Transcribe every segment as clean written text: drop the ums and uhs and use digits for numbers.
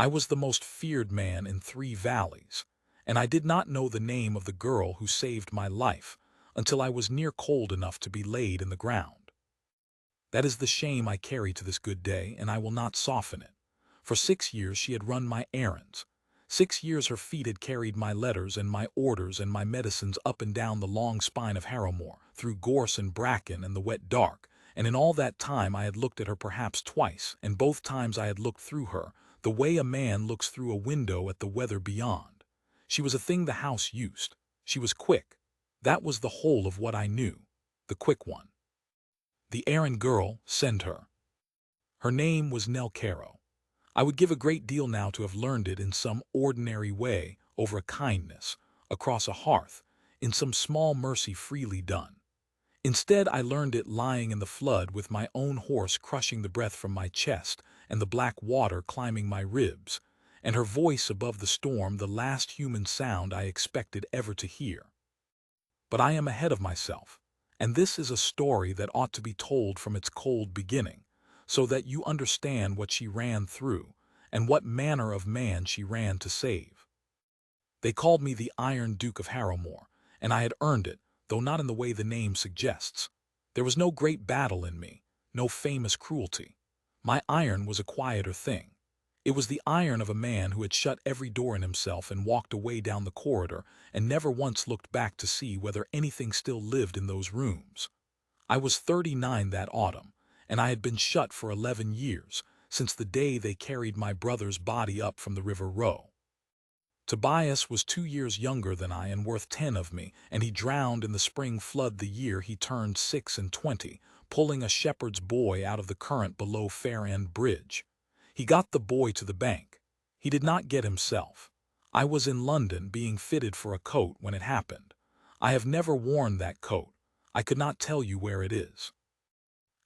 I was the most feared man in 3 valleys, and I did not know the name of the girl who saved my life until I was near cold enough to be laid in the ground. That is the shame I carry to this good day, and I will not soften it. For 6 years she had run my errands. 6 years her feet had carried my letters and my orders and my medicines up and down the long spine of Harrowmoor, through gorse and bracken and the wet dark, and in all that time I had looked at her perhaps twice, and both times I had looked through her, the way a man looks through a window at the weather beyond. She was a thing the house used. She was quick. That was the whole of what I knew. The quick one. The errand girl, send her. Her name was Nell Caro. I would give a great deal now to have learned it in some ordinary way, over a kindness, across a hearth, in some small mercy freely done. Instead, I learned it lying in the flood with my own horse crushing the breath from my chest and the black water climbing my ribs, and her voice above the storm the last human sound I expected ever to hear. But I am ahead of myself, and this is a story that ought to be told from its cold beginning, so that you understand what she ran through, and what manner of man she ran to save. They called me the Iron Duke of Harrowmoor, and I had earned it, though not in the way the name suggests. There was no great battle in me, no famous cruelty. My iron was a quieter thing. It was the iron of a man who had shut every door in himself and walked away down the corridor and never once looked back to see whether anything still lived in those rooms. I was 39 that autumn, and I had been shut for 11 years, since the day they carried my brother's body up from the River Row. Tobias was 2 years younger than I and worth 10 of me, and he drowned in the spring flood the year he turned 26, pulling a shepherd's boy out of the current below Fair End Bridge. He got the boy to the bank. He did not get himself. I was in London being fitted for a coat when it happened. I have never worn that coat. I could not tell you where it is.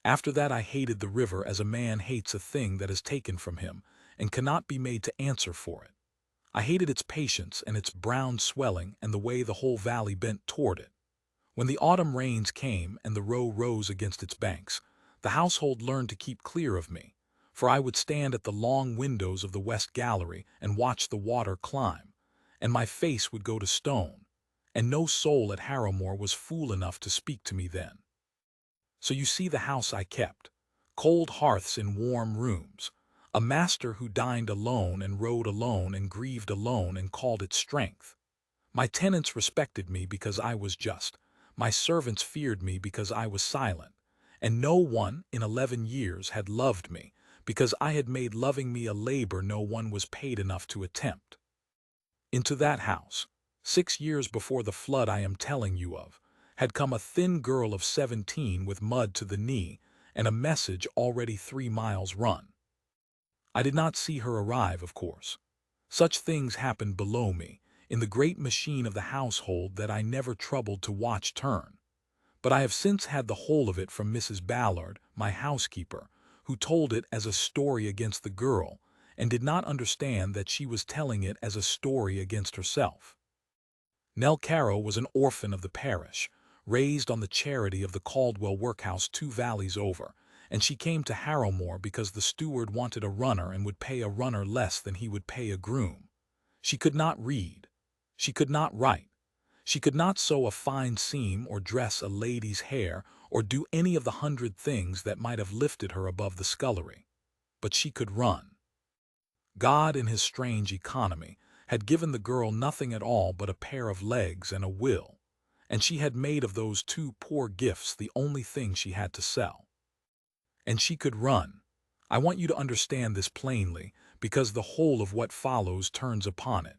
After that I hated the river as a man hates a thing that is taken from him and cannot be made to answer for it. I hated its patience and its brown swelling and the way the whole valley bent toward it. When the autumn rains came and the Row rose against its banks, the household learned to keep clear of me, for I would stand at the long windows of the west gallery and watch the water climb, and my face would go to stone, and no soul at Harrowmoor was fool enough to speak to me then. So you see the house I kept, cold hearths in warm rooms, a master who dined alone and rode alone and grieved alone and called it strength. My tenants respected me because I was just, my servants feared me because I was silent, and no one in 11 years had loved me because I had made loving me a labor no one was paid enough to attempt. Into that house, 6 years before the flood I am telling you of, had come a thin girl of 17 with mud to the knee and a message already 3 miles run. I did not see her arrive, of course. Such things happened below me, in the great machine of the household that I never troubled to watch turn. But I have since had the whole of it from Mrs. Ballard, my housekeeper, who told it as a story against the girl, and did not understand that she was telling it as a story against herself. Nell Caro was an orphan of the parish, raised on the charity of the Caldwell workhouse 2 valleys over, and she came to Harrowmoor because the steward wanted a runner and would pay a runner less than he would pay a groom. She could not read. She could not write. She could not sew a fine seam or dress a lady's hair or do any of the 100 things that might have lifted her above the scullery. But she could run. God, in his strange economy, had given the girl nothing at all but a pair of legs and a will, and she had made of those 2 poor gifts the only thing she had to sell. And she could run. I want you to understand this plainly, because the whole of what follows turns upon it.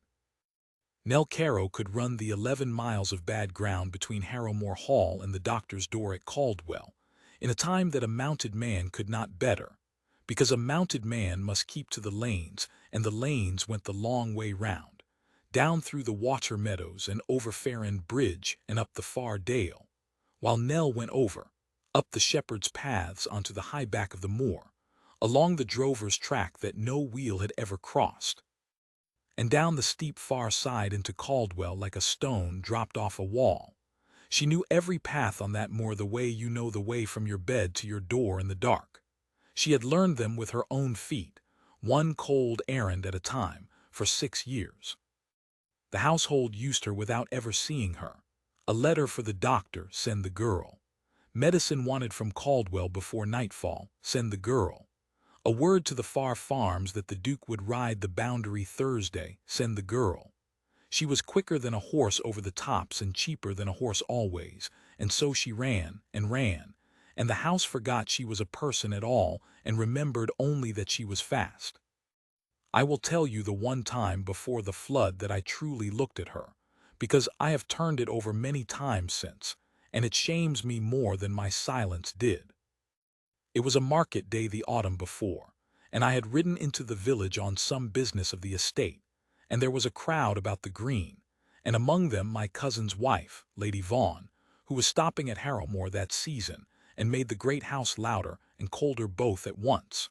Nell Caro could run the 11 miles of bad ground between Harrowmoor Hall and the doctor's door at Caldwell, in a time that a mounted man could not better, because a mounted man must keep to the lanes, and the lanes went the long way round, down through the water meadows and over Fair End Bridge and up the far dale, while Nell went over, up the shepherd's paths onto the high back of the moor, along the drover's track that no wheel had ever crossed, and down the steep far side into Caldwell like a stone dropped off a wall. She knew every path on that moor the way you know the way from your bed to your door in the dark. She had learned them with her own feet, one cold errand at a time, for 6 years. The household used her without ever seeing her. A letter for the doctor, send the girl. Medicine wanted from Caldwell before nightfall, send the girl. A word to the far farms that the Duke would ride the boundary Thursday, send the girl. She was quicker than a horse over the tops and cheaper than a horse always, and so she ran, and the house forgot she was a person at all and remembered only that she was fast. I will tell you the one time before the flood that I truly looked at her, because I have turned it over many times since, and it shames me more than my silence did. It was a market day the autumn before, and I had ridden into the village on some business of the estate, and there was a crowd about the green, and among them my cousin's wife, Lady Vaughan, who was stopping at Harrowmoor that season, and made the great house louder and colder both at once.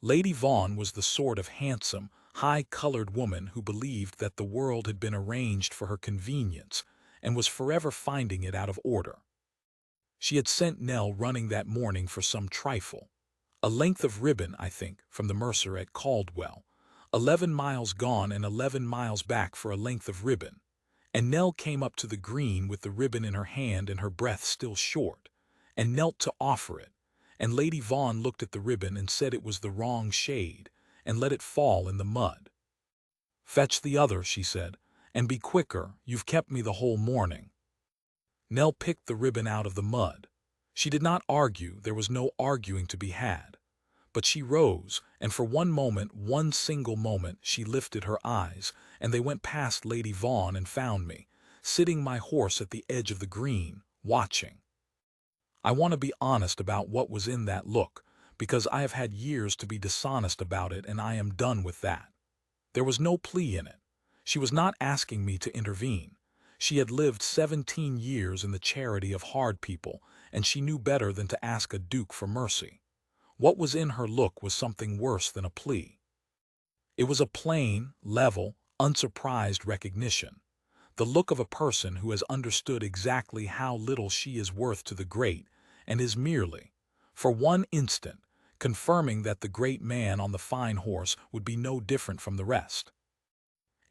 Lady Vaughan was the sort of handsome, high-colored woman who believed that the world had been arranged for her convenience, and was forever finding it out of order. She had sent Nell running that morning for some trifle, a length of ribbon, I think, from the mercer at Caldwell, 11 miles gone and 11 miles back for a length of ribbon, and Nell came up to the green with the ribbon in her hand and her breath still short, and knelt to offer it, and Lady Vaughan looked at the ribbon and said it was the wrong shade, and let it fall in the mud. "Fetch the other," she said, "and be quicker, you've kept me the whole morning." Nell picked the ribbon out of the mud. She did not argue, there was no arguing to be had. But she rose, and for one moment, one single moment, she lifted her eyes, and they went past Lady Vaughan and found me, sitting my horse at the edge of the green, watching. I want to be honest about what was in that look, because I have had years to be dishonest about it, and I am done with that. There was no plea in it. She was not asking me to intervene. She had lived 17 years in the charity of hard people, and she knew better than to ask a duke for mercy. What was in her look was something worse than a plea. It was a plain, level, unsurprised recognition. The look of a person who has understood exactly how little she is worth to the great, and is merely, for one instant, confirming that the great man on the fine horse would be no different from the rest.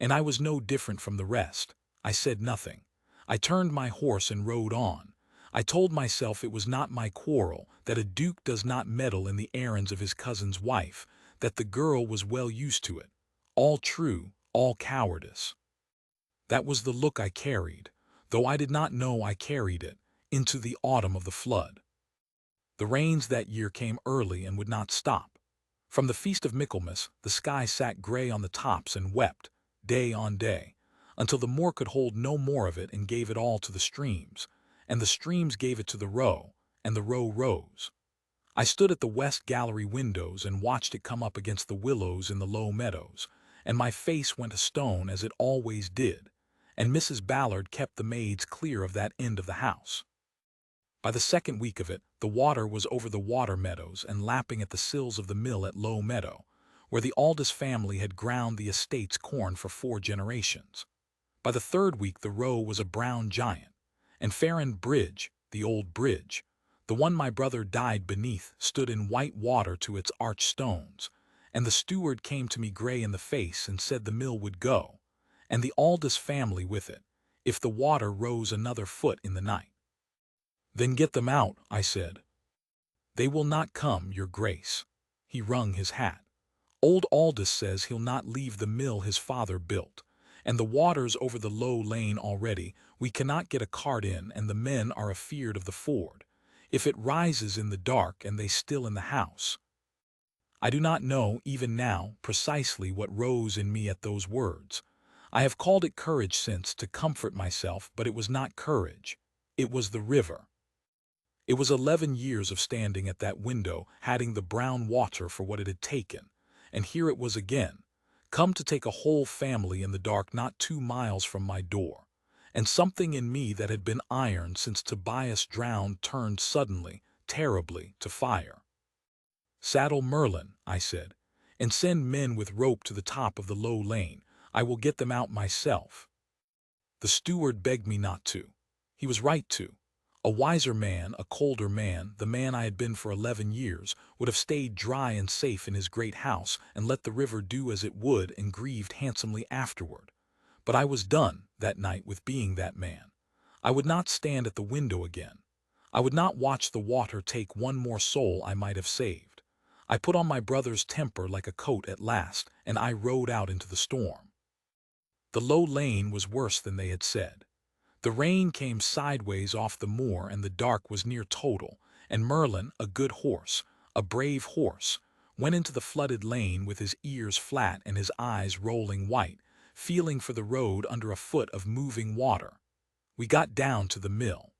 And I was no different from the rest. I said nothing. I turned my horse and rode on. I told myself it was not my quarrel, that a duke does not meddle in the errands of his cousin's wife, that the girl was well used to it. All true, all cowardice. That was the look I carried, though I did not know I carried it, into the autumn of the flood. The rains that year came early and would not stop. From the feast of Michaelmas, the sky sat gray on the tops and wept, day on day, until the moor could hold no more of it and gave it all to the streams, and the streams gave it to the Row, and the Row rose. I stood at the west gallery windows and watched it come up against the willows in the low meadows, and my face went a stone as it always did, and Mrs. Ballard kept the maids clear of that end of the house. By the second week of it, the water was over the water meadows and lapping at the sills of the mill at Low Meadow, where the Aldous family had ground the estate's corn for 4 generations. By the third week the Row was a brown giant, and Errand Bridge, the old bridge, the one my brother died beneath, stood in white water to its arched stones, and the steward came to me gray in the face and said the mill would go, and the Aldous family with it, if the water rose another foot in the night. "Then get them out," I said. "They will not come, your grace." He wrung his hat. "Old Aldous says he'll not leave the mill his father built, and the water's over the low lane already. We cannot get a cart in, and the men are afeard of the ford, if it rises in the dark and they still in the house." I do not know, even now, precisely what rose in me at those words. I have called it courage since, to comfort myself, but it was not courage. It was the river. It was 11 years of standing at that window, having the brown water for what it had taken, and here it was again, come to take a whole family in the dark not 2 miles from my door, and something in me that had been iron since Tobias drowned turned suddenly, terribly, to fire. "Saddle Merlin," I said, "and send men with rope to the top of the low lane. I will get them out myself." The steward begged me not to. He was right to. A wiser man, a colder man, the man I had been for 11 years, would have stayed dry and safe in his great house and let the river do as it would and grieved handsomely afterward. But I was done, that night, with being that man. I would not stand at the window again. I would not watch the water take one more soul I might have saved. I put on my brother's temper like a coat at last, and I rode out into the storm. The low lane was worse than they had said. The rain came sideways off the moor and the dark was near total, and Merlin, a good horse, a brave horse, went into the flooded lane with his ears flat and his eyes rolling white, feeling for the road under a foot of moving water. We got down to the mill.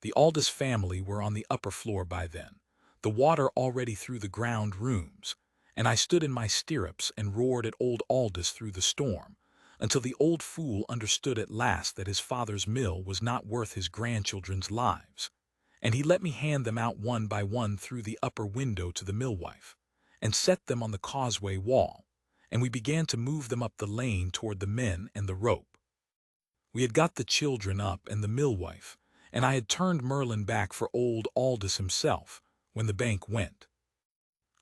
The Aldous family were on the upper floor by then, the water already through the ground rooms, and I stood in my stirrups and roared at old Aldous through the storm, until the old fool understood at last that his father's mill was not worth his grandchildren's lives, and he let me hand them out one by one through the upper window to the millwife, and set them on the causeway wall, and we began to move them up the lane toward the men and the rope. We had got the children up and the millwife, and I had turned Merlin back for old Aldous himself, when the bank went.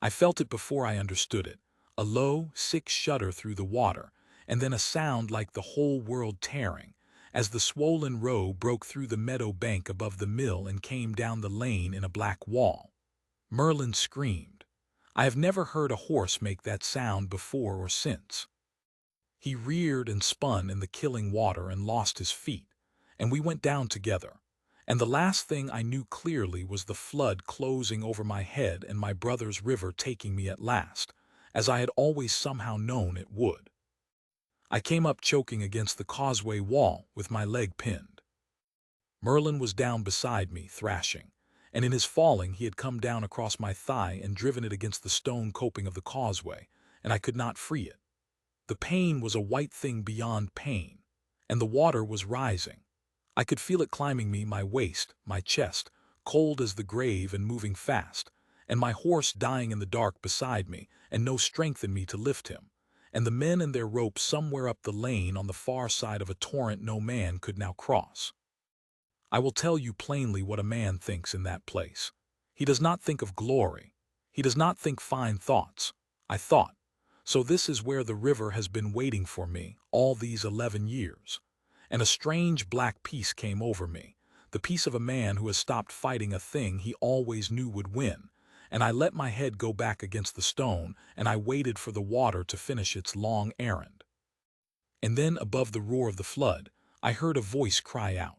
I felt it before I understood it, a low, sick shudder through the water, and then a sound like the whole world tearing, as the swollen row broke through the meadow bank above the mill and came down the lane in a black wall. Merlin screamed. I have never heard a horse make that sound before or since. He reared and spun in the killing water and lost his feet, and we went down together. And the last thing I knew clearly was the flood closing over my head and my brother's river taking me at last, as I had always somehow known it would. I came up choking against the causeway wall with my leg pinned. Merlin was down beside me, thrashing, and in his falling he had come down across my thigh and driven it against the stone coping of the causeway, and I could not free it. The pain was a white thing beyond pain, and the water was rising. I could feel it climbing me, my waist, my chest, cold as the grave and moving fast, and my horse dying in the dark beside me, and no strength in me to lift him, and the men and their ropes somewhere up the lane on the far side of a torrent no man could now cross. I will tell you plainly what a man thinks in that place. He does not think of glory. He does not think fine thoughts. I thought, so this is where the river has been waiting for me all these 11 years. And a strange black peace came over me, the peace of a man who has stopped fighting a thing he always knew would win, and I let my head go back against the stone, and I waited for the water to finish its long errand. And then, above the roar of the flood, I heard a voice cry out,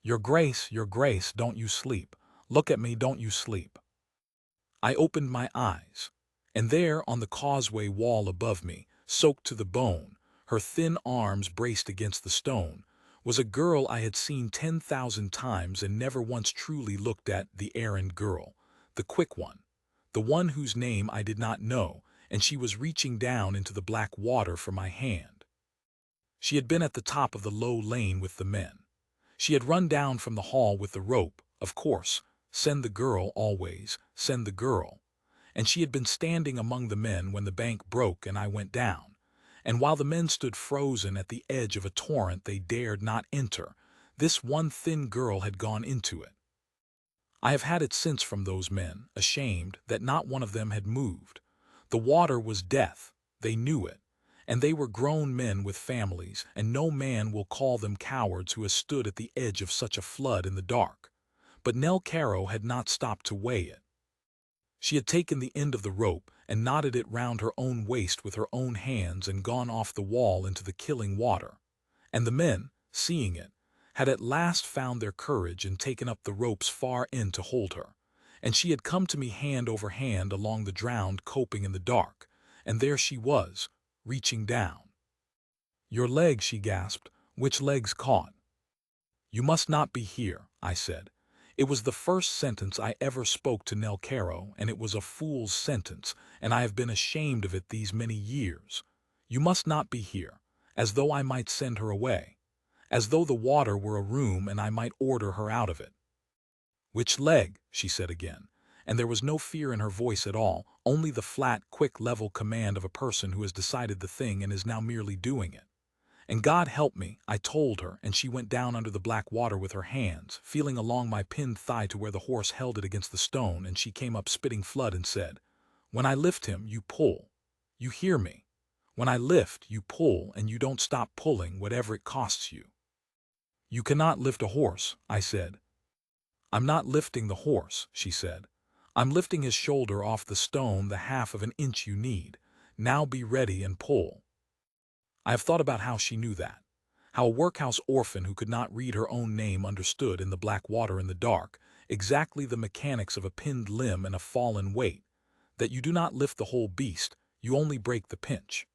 your Grace, don't you sleep. Look at me, don't you sleep." I opened my eyes, and there on the causeway wall above me, soaked to the bone, her thin arms braced against the stone, was a girl I had seen 10,000 times and never once truly looked at, the errand girl, the quick one, the one whose name I did not know, and she was reaching down into the black water for my hand. She had been at the top of the low lane with the men. She had run down from the hall with the rope, of course, send the girl always, send the girl. And she had been standing among the men when the bank broke and I went down. And while the men stood frozen at the edge of a torrent they dared not enter, this one thin girl had gone into it. I have had it since from those men, ashamed that not one of them had moved. The water was death, they knew it, and they were grown men with families, and no man will call them cowards who has stood at the edge of such a flood in the dark. But Nell Caro had not stopped to weigh it. She had taken the end of the rope and knotted it round her own waist with her own hands and gone off the wall into the killing water. And the men, seeing it, had at last found their courage and taken up the ropes far in to hold her. And she had come to me hand over hand along the drowned coping in the dark, and there she was, reaching down. "Your legs," she gasped. "Which legs caught?" "You must not be here," I said. It was the first sentence I ever spoke to Nell Caro, and it was a fool's sentence, and I have been ashamed of it these many years. You must not be here, as though I might send her away, as though the water were a room and I might order her out of it. "Which leg?" she said again, and there was no fear in her voice at all, only the flat, quick, level command of a person who has decided the thing and is now merely doing it. And God help me, I told her, and she went down under the black water with her hands, feeling along my pinned thigh to where the horse held it against the stone, and she came up spitting flood and said, "When I lift him, you pull. You hear me? When I lift, you pull, and you don't stop pulling, whatever it costs you." "You cannot lift a horse," I said. "I'm not lifting the horse," she said. "I'm lifting his shoulder off the stone the half of an inch you need. Now be ready and pull." I have thought about how she knew that. How a workhouse orphan who could not read her own name understood in the black water in the dark exactly the mechanics of a pinned limb and a fallen weight. That you do not lift the whole beast, you only break the pinch.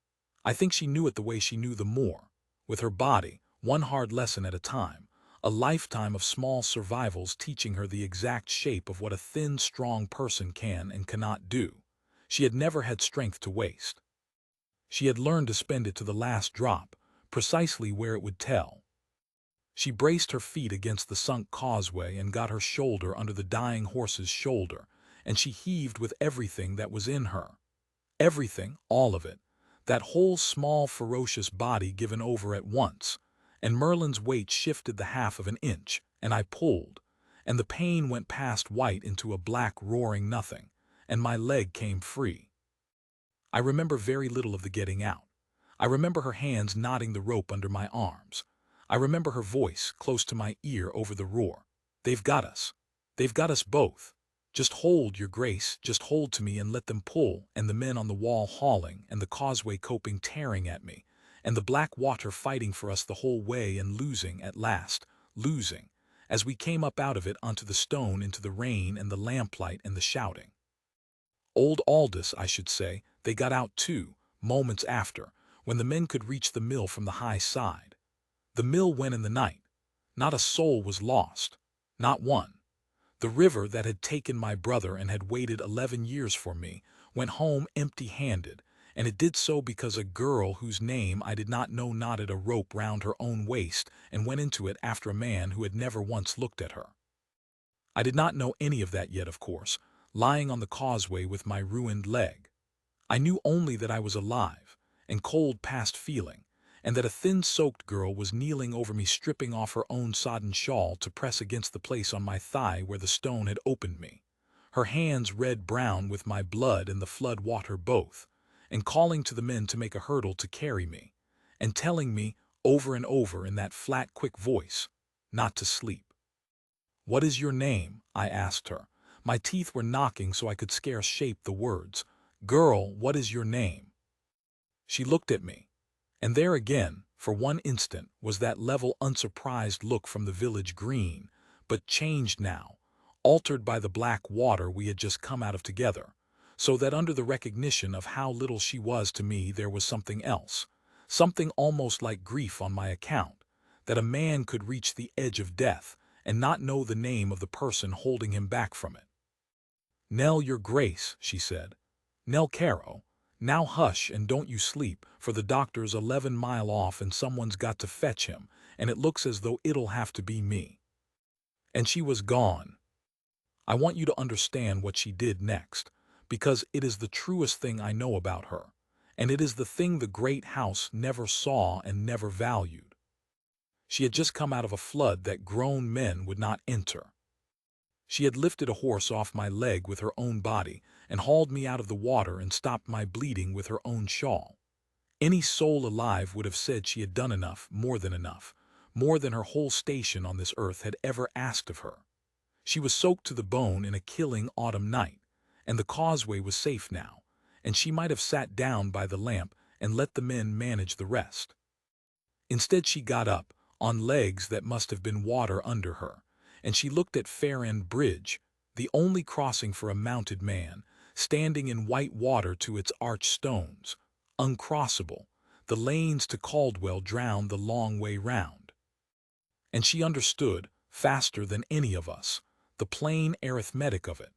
I think she knew it the way she knew the Moor. With her body, one hard lesson at a time, a lifetime of small survivals teaching her the exact shape of what a thin, strong person can and cannot do. She had never had strength to waste. She had learned to spend it to the last drop, precisely where it would tell. She braced her feet against the sunk causeway and got her shoulder under the dying horse's shoulder, and she heaved with everything that was in her. Everything, all of it, that whole small ferocious body given over at once, and Merlin's weight shifted the half of an inch, and I pulled, and the pain went past white into a black roaring nothing, and my leg came free. I remember very little of the getting out. I remember her hands knotting the rope under my arms. I remember her voice close to my ear over the roar. "They've got us. They've got us both. Just hold, your grace, just hold to me and let them pull," and the men on the wall hauling, and the causeway coping tearing at me, and the black water fighting for us the whole way and losing, at last, losing, as we came up out of it onto the stone into the rain and the lamplight and the shouting. Old Aldous, I should say, they got out too, moments after, when the men could reach the mill from the high side. The mill went in the night. Not a soul was lost. Not one. The river that had taken my brother and had waited 11 years for me went home empty-handed, and it did so because a girl whose name I did not know knotted a rope round her own waist and went into it after a man who had never once looked at her. I did not know any of that yet, of course, lying on the causeway with my ruined leg. I knew only that I was alive, and cold past feeling, and that a thin-soaked girl was kneeling over me stripping off her own sodden shawl to press against the place on my thigh where the stone had opened me, her hands red-brown with my blood and the flood water both, and calling to the men to make a hurdle to carry me, and telling me, over and over in that flat, quick voice, not to sleep. "What is your name?" I asked her. My teeth were knocking so I could scarce shape the words. "Girl, what is your name?" She looked at me, and there again, for one instant, was that level, unsurprised look from the village green, but changed now, altered by the black water we had just come out of together, so that under the recognition of how little she was to me there was something else, something almost like grief on my account, that a man could reach the edge of death and not know the name of the person holding him back from it. "Nell, your grace," she said. "Nell Caro. Now hush and don't you sleep, for the doctor's 11 mile off and someone's got to fetch him, and it looks as though it'll have to be me." And she was gone. I want you to understand what she did next, because it is the truest thing I know about her, and it is the thing the great house never saw and never valued. She had just come out of a flood that grown men would not enter. She had lifted a horse off my leg with her own body and hauled me out of the water and stopped my bleeding with her own shawl. Any soul alive would have said she had done enough, more than her whole station on this earth had ever asked of her. She was soaked to the bone in a killing autumn night, and the causeway was safe now, and she might have sat down by the lamp and let the men manage the rest. Instead she got up, on legs that must have been water under her, and she looked at Errand Bridge, the only crossing for a mounted man, standing in white water to its arched stones, uncrossable, the lanes to Caldwell drowned the long way round. And she understood, faster than any of us, the plain arithmetic of it,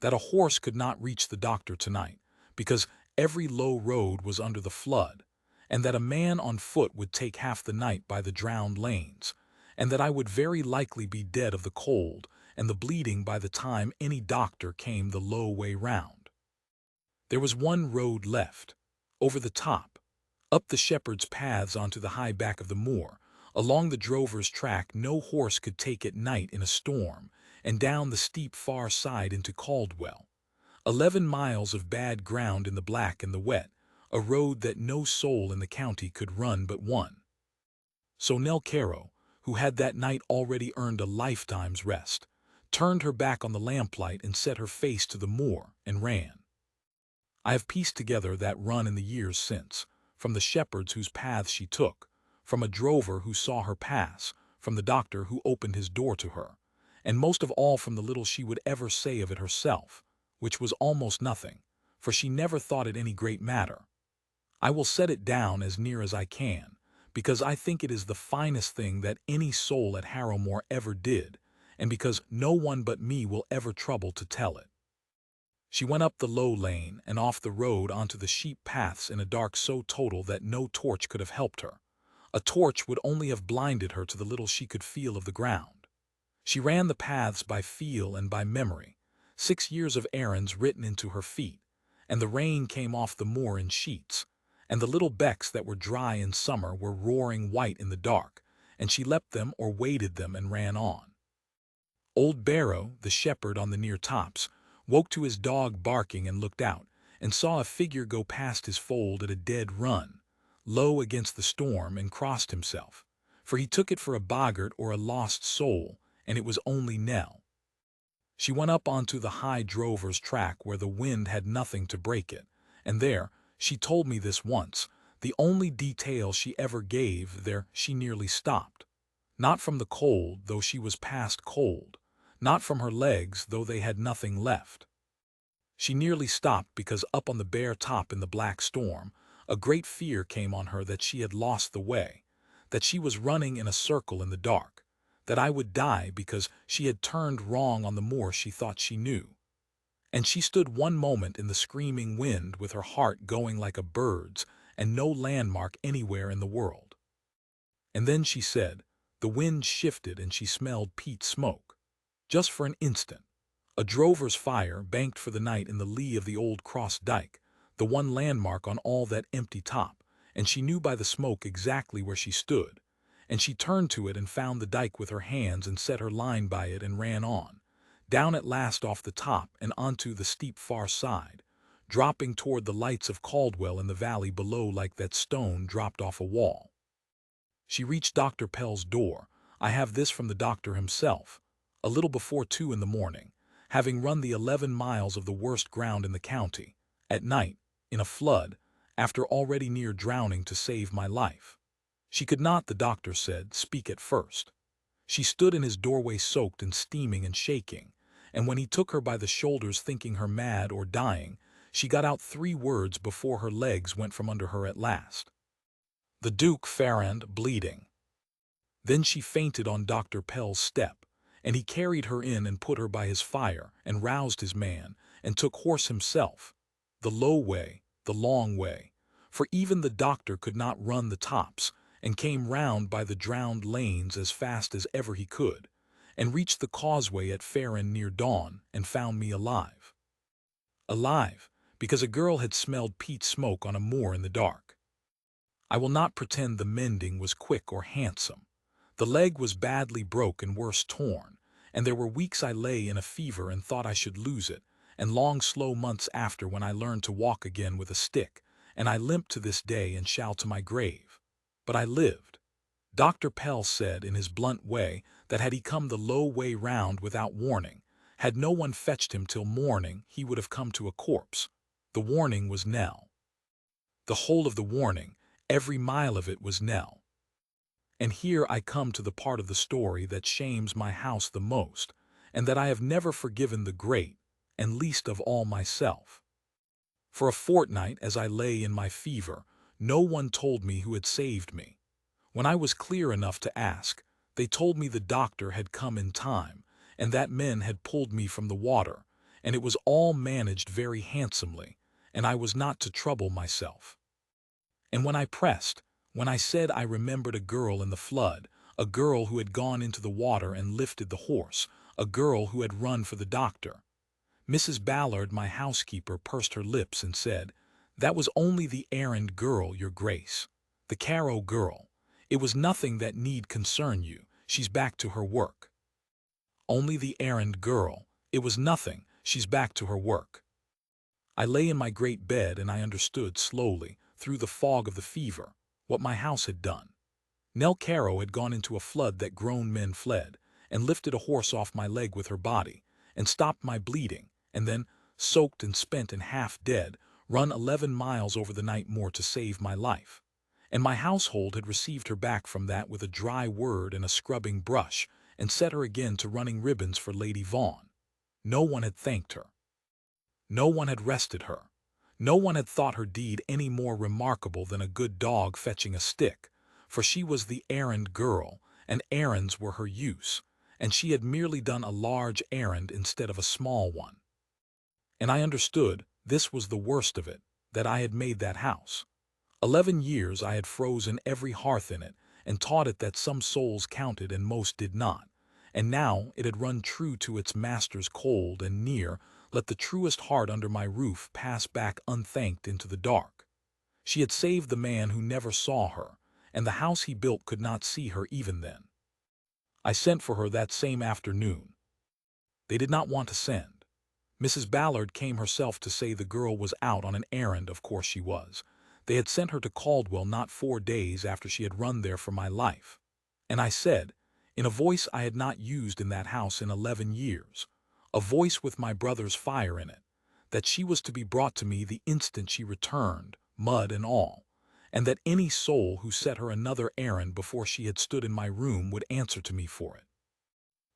that a horse could not reach the doctor tonight, because every low road was under the flood, and that a man on foot would take half the night by the drowned lanes, and that I would very likely be dead of the cold and the bleeding by the time any doctor came the low way round. There was one road left, over the top, Up the shepherd's paths onto the high back of the moor, along the drover's track no horse could take at night in a storm, and down the steep far side into Caldwell. 11 miles of bad ground in the black and the wet, a road that no soul in the county could run but one. So Nell Caro, who had that night already earned a lifetime's rest, turned her back on the lamplight and set her face to the moor and ran. I have pieced together that run in the years since, from the shepherds whose paths she took, from a drover who saw her pass, from the doctor who opened his door to her, and most of all from the little she would ever say of it herself, which was almost nothing, for she never thought it any great matter. I will set it down as near as I can, because I think it is the finest thing that any soul at Harrowmoor ever did, and because no one but me will ever trouble to tell it. She went up the low lane and off the road onto the sheep paths in a dark so total that no torch could have helped her. A torch would only have blinded her to the little she could feel of the ground. She ran the paths by feel and by memory, 6 years of errands written into her feet, and the rain came off the moor in sheets, and the little becks that were dry in summer were roaring white in the dark, and she leapt them or waded them and ran on. Old Barrow, the shepherd on the near tops, woke to his dog barking and looked out, and saw a figure go past his fold at a dead run, low against the storm, and crossed himself, for he took it for a boggart or a lost soul, and it was only Nell. She went up onto the high drover's track where the wind had nothing to break it, and there, she told me this once, the only detail she ever gave, there she nearly stopped. Not from the cold, though she was past cold, not from her legs, though they had nothing left. She nearly stopped because up on the bare top in the black storm, a great fear came on her that she had lost the way, that she was running in a circle in the dark, that I would die because she had turned wrong on the moor she thought she knew. And she stood one moment in the screaming wind with her heart going like a bird's and no landmark anywhere in the world. And then she said, the wind shifted and she smelled peat smoke. Just for an instant. A drover's fire banked for the night in the lee of the old cross dike, the one landmark on all that empty top, and she knew by the smoke exactly where she stood, and she turned to it and found the dike with her hands and set her line by it and ran on, down at last off the top and onto the steep far side, dropping toward the lights of Caldwell in the valley below like that stone dropped off a wall. She reached Dr. Pell's door. I have this from the doctor himself, a little before 2 in the morning, having run the 11 miles of the worst ground in the county, at night, in a flood, after already near drowning to save my life. She could not, the doctor said, speak at first. She stood in his doorway soaked and steaming and shaking, and when he took her by the shoulders thinking her mad or dying, she got out 3 words before her legs went from under her at last. The Duke of Errand, bleeding. Then she fainted on Dr. Pell's step, and he carried her in and put her by his fire, and roused his man, and took horse himself, the low way, the long way, for even the doctor could not run the tops, and came round by the drowned lanes as fast as ever he could, and reached the causeway at Errand near dawn, and found me alive. Alive, because a girl had smelled peat smoke on a moor in the dark. I will not pretend the mending was quick or handsome. The leg was badly broke and worse torn, and there were weeks I lay in a fever and thought I should lose it, and long slow months after when I learned to walk again with a stick, and I limp to this day and shall to my grave. But I lived. Dr. Pell said in his blunt way that had he come the low way round without warning, had no one fetched him till morning, he would have come to a corpse. The warning was Nell. The whole of the warning, every mile of it, was Nell. And here I come to the part of the story that shames my house the most, and that I have never forgiven the great, and least of all myself. For a fortnight, as I lay in my fever, no one told me who had saved me. When I was clear enough to ask, they told me the doctor had come in time, and that men had pulled me from the water, and it was all managed very handsomely, and I was not to trouble myself. And when I pressed, when I said I remembered a girl in the flood, a girl who had gone into the water and lifted the horse, a girl who had run for the doctor, Mrs. Ballard, my housekeeper, pursed her lips and said, That was only the errand girl, your grace. The Carrow girl. It was nothing that need concern you. She's back to her work. Only the errand girl. It was nothing. She's back to her work. I lay in my great bed and I understood slowly, through the fog of the fever, what my house had done. Nell Carrow had gone into a flood that grown men fled, and lifted a horse off my leg with her body, and stopped my bleeding, and then, soaked and spent and half dead, run 11 miles over the night more to save my life. And my household had received her back from that with a dry word and a scrubbing brush, and set her again to running ribbons for Lady Vaughan. No one had thanked her. No one had rested her. No one had thought her deed any more remarkable than a good dog fetching a stick, for she was the errand girl, and errands were her use, and she had merely done a large errand instead of a small one. And I understood, this was the worst of it, that I had made that house. 11 years I had frozen every hearth in it, and taught it that some souls counted and most did not, and now it had run true to its master's cold and near, let the truest heart under my roof pass back unthanked into the dark. She had saved the man who never saw her, and the house he built could not see her even then. I sent for her that same afternoon. They did not want to send. Mrs. Ballard came herself to say the girl was out on an errand. Of course she was. They had sent her to Caldwell not 4 days after she had run there for my life. And I said, in a voice I had not used in that house in 11 years, a voice with my brother's fire in it, that she was to be brought to me the instant she returned, mud and all, and that any soul who set her another errand before she had stood in my room would answer to me for it.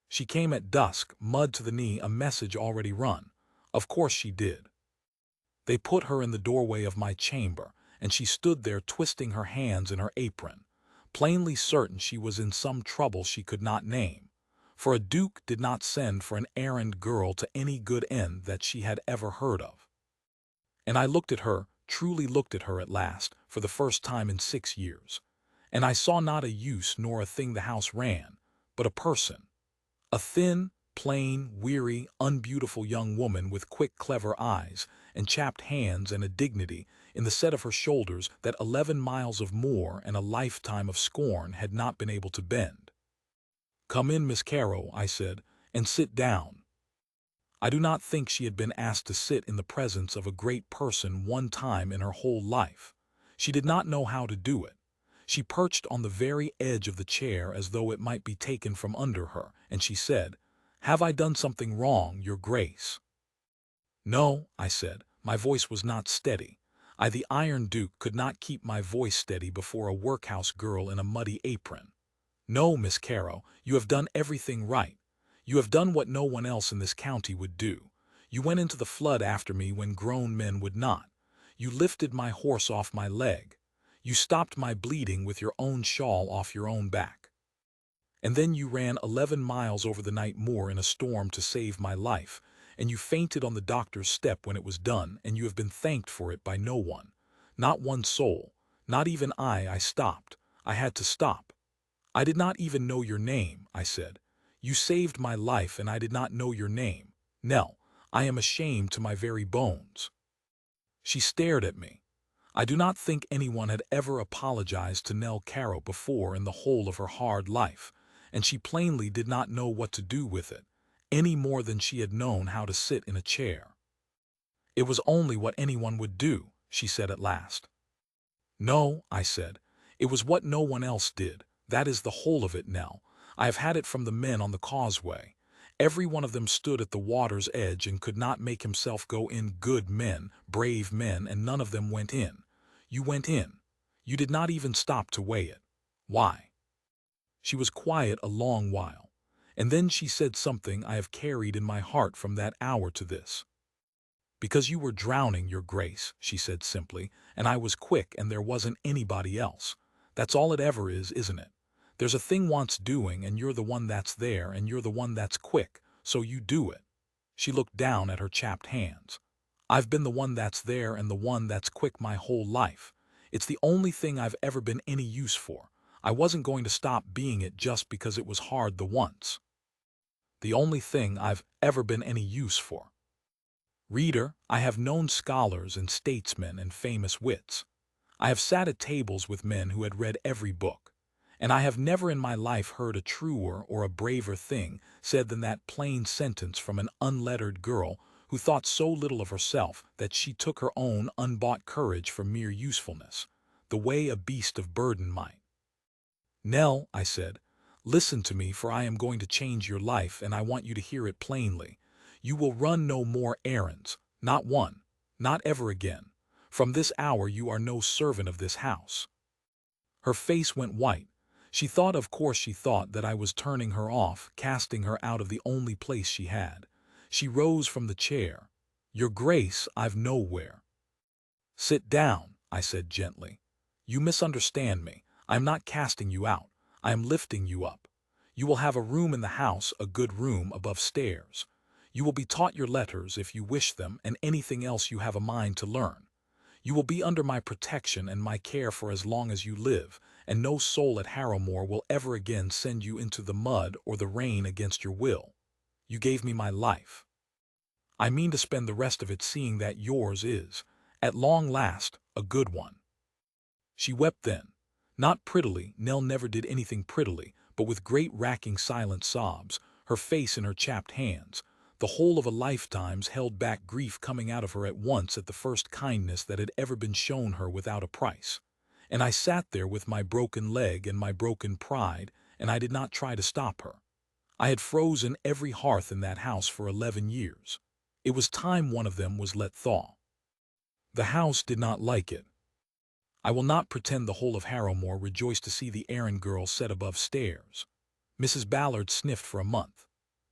She came at dusk, mud to the knee, a message already run. Of course she did. They put her in the doorway of my chamber, and she stood there twisting her hands in her apron, plainly certain she was in some trouble she could not name, for a duke did not send for an errand girl to any good end that she had ever heard of. And I looked at her, truly looked at her at last, for the first time in 6 years, and I saw not a use nor a thing the house ran, but a person. A thin, plain, weary, unbeautiful young woman with quick, clever eyes, and chapped hands and a dignity in the set of her shoulders that 11 miles of moor and a lifetime of scorn had not been able to bend. "Come in, Miss Carrow," I said, "and sit down." I do not think she had been asked to sit in the presence of a great person one time in her whole life. She did not know how to do it. She perched on the very edge of the chair as though it might be taken from under her, and she said, "Have I done something wrong, your grace?" "No," I said. My voice was not steady. I, the Iron Duke, could not keep my voice steady before a workhouse girl in a muddy apron. "No, Miss Carrow, you have done everything right. You have done what no one else in this county would do. You went into the flood after me when grown men would not. You lifted my horse off my leg. You stopped my bleeding with your own shawl off your own back. And then you ran 11 miles over the night moor in a storm to save my life, and you fainted on the doctor's step when it was done, and you have been thanked for it by no one. Not one soul. Not even I stopped. I had to stop. I did not even know your name," I said. "You saved my life and I did not know your name. Nell, I am ashamed to my very bones." She stared at me. I do not think anyone had ever apologized to Nell Carrow before in the whole of her hard life, and she plainly did not know what to do with it, any more than she had known how to sit in a chair. "It was only what anyone would do," she said at last. "No," I said, "it was what no one else did. That is the whole of it, Nell. I have had it from the men on the causeway. Every one of them stood at the water's edge and could not make himself go in. Good men, brave men, and none of them went in. You went in. You did not even stop to weigh it. Why?" She was quiet a long while, and then she said something I have carried in my heart from that hour to this. "Because you were drowning, your grace," she said simply, "and I was quick and there wasn't anybody else. That's all it ever is, isn't it? There's a thing wants doing and you're the one that's there and you're the one that's quick, so you do it." She looked down at her chapped hands. "I've been the one that's there and the one that's quick my whole life. It's the only thing I've ever been any use for. I wasn't going to stop being it just because it was hard the once. The only thing I've ever been any use for." Reader, I have known scholars and statesmen and famous wits. I have sat at tables with men who had read every book, and I have never in my life heard a truer or a braver thing said than that plain sentence from an unlettered girl who thought so little of herself that she took her own unbought courage for mere usefulness, the way a beast of burden might. Nell, I said, listen to me, for I am going to change your life, and I want you to hear it plainly. You will run no more errands, not one, not ever again. From this hour you are no servant of this house. Her face went white. Of course she thought that I was turning her off, casting her out of the only place she had. She rose from the chair. Your Grace, I've nowhere. Sit down, I said gently. You misunderstand me. I am not casting you out. I am lifting you up. You will have a room in the house, a good room above stairs. You will be taught your letters if you wish them, and anything else you have a mind to learn. You will be under my protection and my care for as long as you live, and no soul at Harrowmoor will ever again send you into the mud or the rain against your will. You gave me my life. I mean to spend the rest of it seeing that yours is, at long last, a good one. She wept then. Not prettily, Nell never did anything prettily, but with great racking silent sobs, her face in her chapped hands, the whole of a lifetime's held back grief coming out of her at once at the first kindness that had ever been shown her without a price. And I sat there with my broken leg and my broken pride, and I did not try to stop her. I had frozen every hearth in that house for 11 years. It was time one of them was let thaw. The house did not like it. I will not pretend the whole of Harrowmoor rejoiced to see the errand girl set above stairs. Mrs. Ballard sniffed for a month.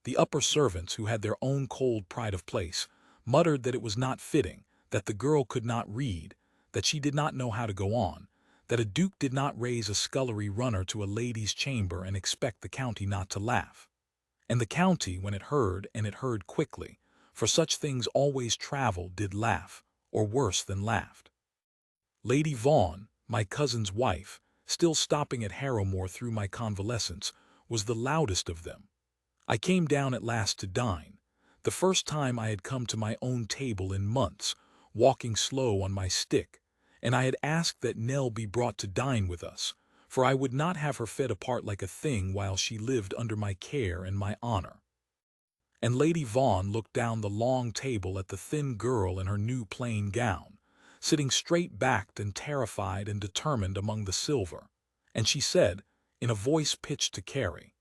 The upper servants, who had their own cold pride of place, muttered that it was not fitting, that the girl could not read, that she did not know how to go on, that a duke did not raise a scullery runner to a lady's chamber and expect the county not to laugh. And the county, when it heard, and it heard quickly, for such things always travel, did laugh, or worse than laughed. Lady Vaughan, my cousin's wife, still stopping at Harrowmoor through my convalescence, was the loudest of them. I came down at last to dine, the first time I had come to my own table in months, walking slow on my stick, and I had asked that Nell be brought to dine with us, for I would not have her fed apart like a thing while she lived under my care and my honor. And Lady Vaughan looked down the long table at the thin girl in her new plain gown, sitting straight-backed and terrified and determined among the silver, and she said, in a voice pitched to carry,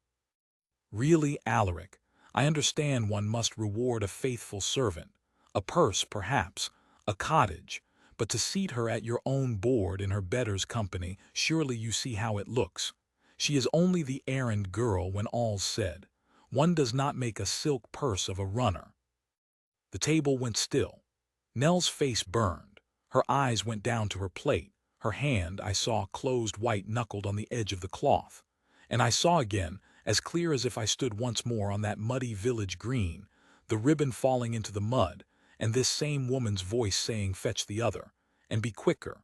"Really, Alaric, I understand one must reward a faithful servant, a purse perhaps, a cottage, but to seat her at your own board in her betters' company, surely you see how it looks. She is only the errand girl when all's said. One does not make a silk purse of a runner." The table went still. Nell's face burned. Her eyes went down to her plate. Her hand, I saw, closed white-knuckled on the edge of the cloth. And I saw again, as clear as if I stood once more on that muddy village green, the ribbon falling into the mud, and this same woman's voice saying, "Fetch the other, and be quicker."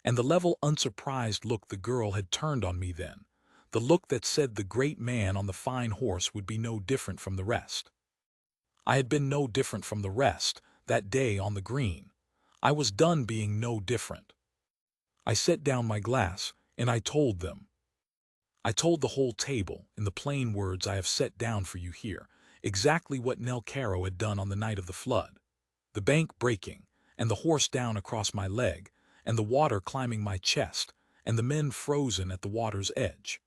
And the level, unsurprised look the girl had turned on me then, the look that said the great man on the fine horse would be no different from the rest. I had been no different from the rest, that day on the green. I was done being no different. I set down my glass, and I told them. I told the whole table, in the plain words I have set down for you here, exactly what Nell Caro had done on the night of the flood. The bank breaking, and the horse down across my leg, and the water climbing my chest, and the men frozen at the water's edge.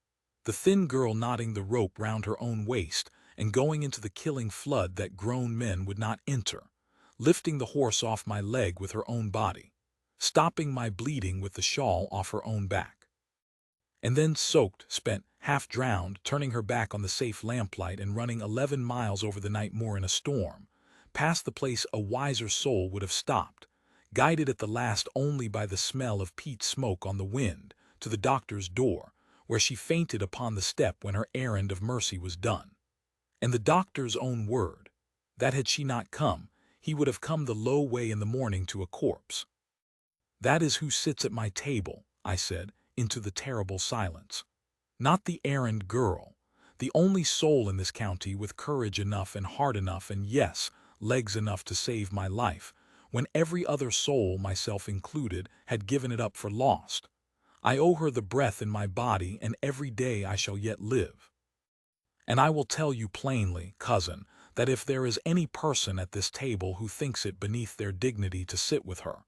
The thin girl knotting the rope round her own waist, and going into the killing flood that grown men would not enter, lifting the horse off my leg with her own body, stopping my bleeding with the shawl off her own back. And then soaked, spent, half-drowned, turning her back on the safe lamplight and running 11 miles over the night moor in a storm, past the place a wiser soul would have stopped, guided at the last only by the smell of peat smoke on the wind, to the doctor's door, where she fainted upon the step when her errand of mercy was done. And the doctor's own word, that had she not come, he would have come the low way in the morning to a corpse. "That is who sits at my table," I said, into the terrible silence. "Not the errand girl, the only soul in this county with courage enough and heart enough and, yes, legs enough to save my life, when every other soul, myself included, had given it up for lost. I owe her the breath in my body and every day I shall yet live. And I will tell you plainly, cousin, that if there is any person at this table who thinks it beneath their dignity to sit with her,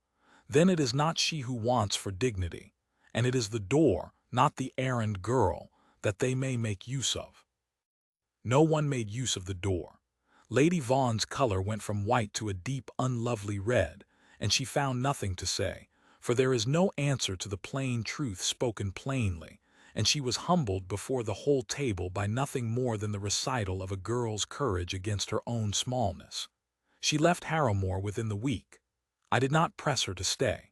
then it is not she who wants for dignity, and it is the door, not the errand girl, that they may make use of. No one made use of the door. Lady Vaughan's color went from white to a deep, unlovely red, and she found nothing to say, for there is no answer to the plain truth spoken plainly, and she was humbled before the whole table by nothing more than the recital of a girl's courage against her own smallness. She left Harrowmoor within the week. I did not press her to stay.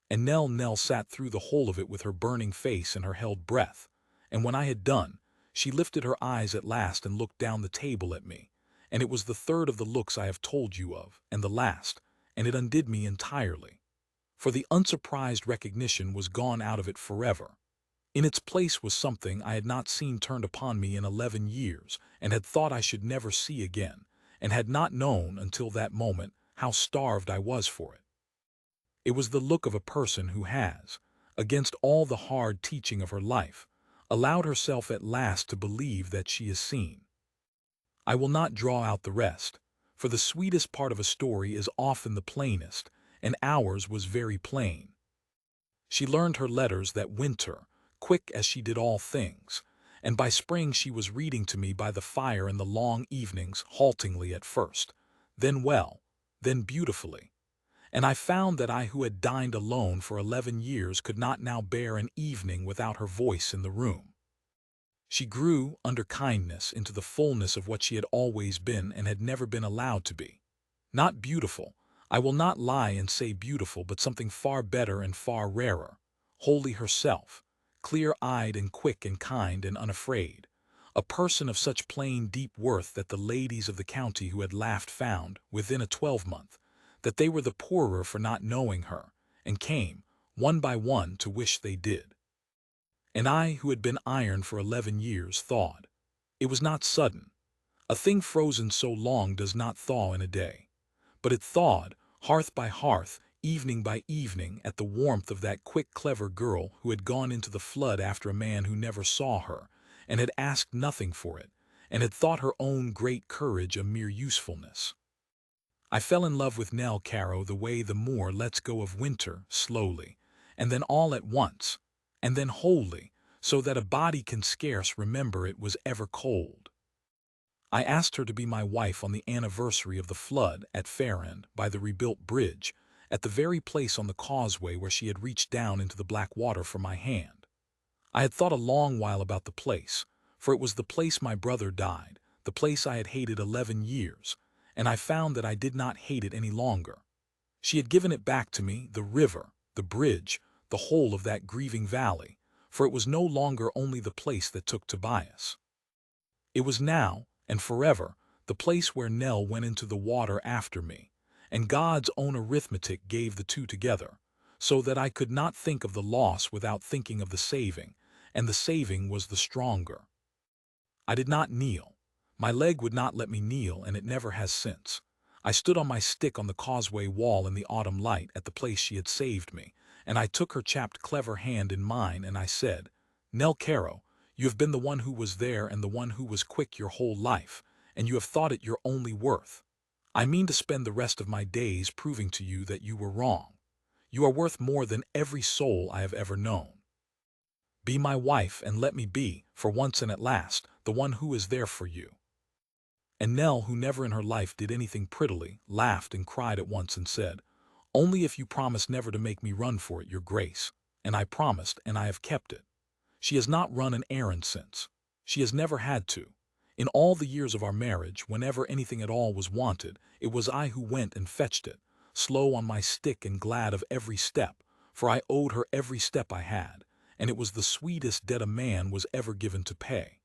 And Nell sat through the whole of it with her burning face and her held breath, and when I had done, she lifted her eyes at last and looked down the table at me, and it was the third of the looks I have told you of, and the last, and it undid me entirely. For the unsurprised recognition was gone out of it forever. In its place was something I had not seen turned upon me in 11 years, and had thought I should never see again, and had not known until that moment how starved I was for it. It was the look of a person who has, against all the hard teaching of her life, allowed herself at last to believe that she is seen. I will not draw out the rest, for the sweetest part of a story is often the plainest, and ours was very plain. She learned her letters that winter, quick as she did all things, and by spring she was reading to me by the fire in the long evenings, haltingly at first, then well, then beautifully. And I found that I who had dined alone for 11 years could not now bear an evening without her voice in the room. She grew, under kindness, into the fullness of what she had always been and had never been allowed to be. Not beautiful, I will not lie and say beautiful, but something far better and far rarer, wholly herself, clear-eyed and quick and kind and unafraid, a person of such plain deep worth that the ladies of the county who had laughed found, within a 12-month, that they were the poorer for not knowing her, and came, one by one, to wish they did. And I, who had been iron for 11 years, thawed. It was not sudden. A thing frozen so long does not thaw in a day. But it thawed, hearth by hearth, evening by evening, at the warmth of that quick, clever girl who had gone into the flood after a man who never saw her, and had asked nothing for it, and had thought her own great courage a mere usefulness. I fell in love with Nell Caro the way the moor lets go of winter, slowly, and then all at once, and then wholly, so that a body can scarce remember it was ever cold. I asked her to be my wife on the anniversary of the flood at Errand by the rebuilt bridge, at the very place on the causeway where she had reached down into the black water for my hand. I had thought a long while about the place, for it was the place my brother died, the place I had hated 11 years, and I found that I did not hate it any longer. She had given it back to me, the river, the bridge, the whole of that grieving valley, for it was no longer only the place that took Tobias. It was now, and forever, the place where Nell went into the water after me, and God's own arithmetic gave the two together, so that I could not think of the loss without thinking of the saving, and the saving was the stronger. I did not kneel. My leg would not let me kneel, and it never has since. I stood on my stick on the causeway wall in the autumn light at the place she had saved me, and I took her chapped clever hand in mine, and I said, "Nell Caro, you have been the one who was there and the one who was quick your whole life, and you have thought it your only worth. I mean to spend the rest of my days proving to you that you were wrong. You are worth more than every soul I have ever known. Be my wife and let me be, for once and at last, the one who is there for you." And Nell, who never in her life did anything prettily, laughed and cried at once and said, "Only if you promise never to make me run for it, your grace." And I promised, and I have kept it. She has not run an errand since. She has never had to. In all the years of our marriage, whenever anything at all was wanted, it was I who went and fetched it, slow on my stick and glad of every step, for I owed her every step I had, and it was the sweetest debt a man was ever given to pay.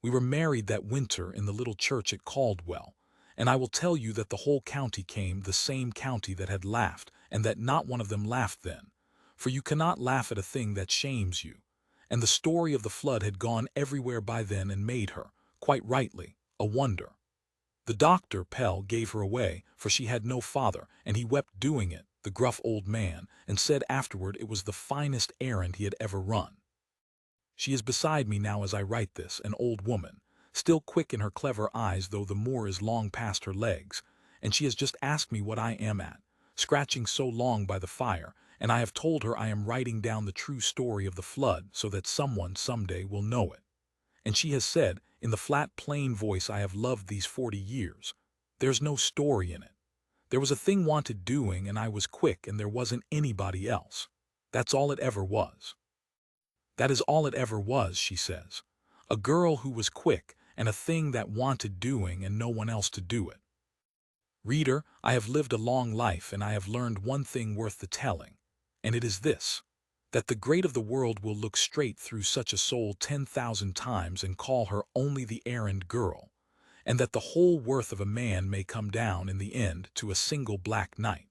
We were married that winter in the little church at Caldwell, and I will tell you that the whole county came, the same county that had laughed, and that not one of them laughed then, for you cannot laugh at a thing that shames you, and the story of the flood had gone everywhere by then and made her, quite rightly, a wonder. The doctor, Pell, gave her away, for she had no father, and he wept doing it, the gruff old man, and said afterward it was the finest errand he had ever run. She is beside me now as I write this, an old woman, still quick in her clever eyes though the moor is long past her legs, and she has just asked me what I am at, scratching so long by the fire, and I have told her I am writing down the true story of the flood so that someone someday will know it. And she has said, in the flat plain voice I have loved these 40 years, there's no story in it. There was a thing wanted doing and I was quick and there wasn't anybody else. That's all it ever was. That is all it ever was, she says. A girl who was quick and a thing that wanted doing and no one else to do it. Reader, I have lived a long life and I have learned one thing worth the telling, and it is this, that the great of the world will look straight through such a soul 10,000 times and call her only the errand girl, and that the whole worth of a man may come down in the end to a single black night,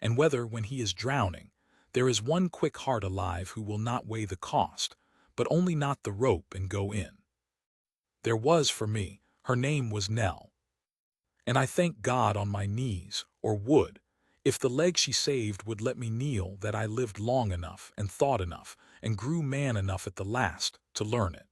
and whether, when he is drowning, there is one quick heart alive who will not weigh the cost, but only knot the rope and go in. There was for me, her name was Nell. And I thank God on my knees, or would, if the leg she saved would let me kneel, that I lived long enough and thought enough and grew man enough at the last to learn it.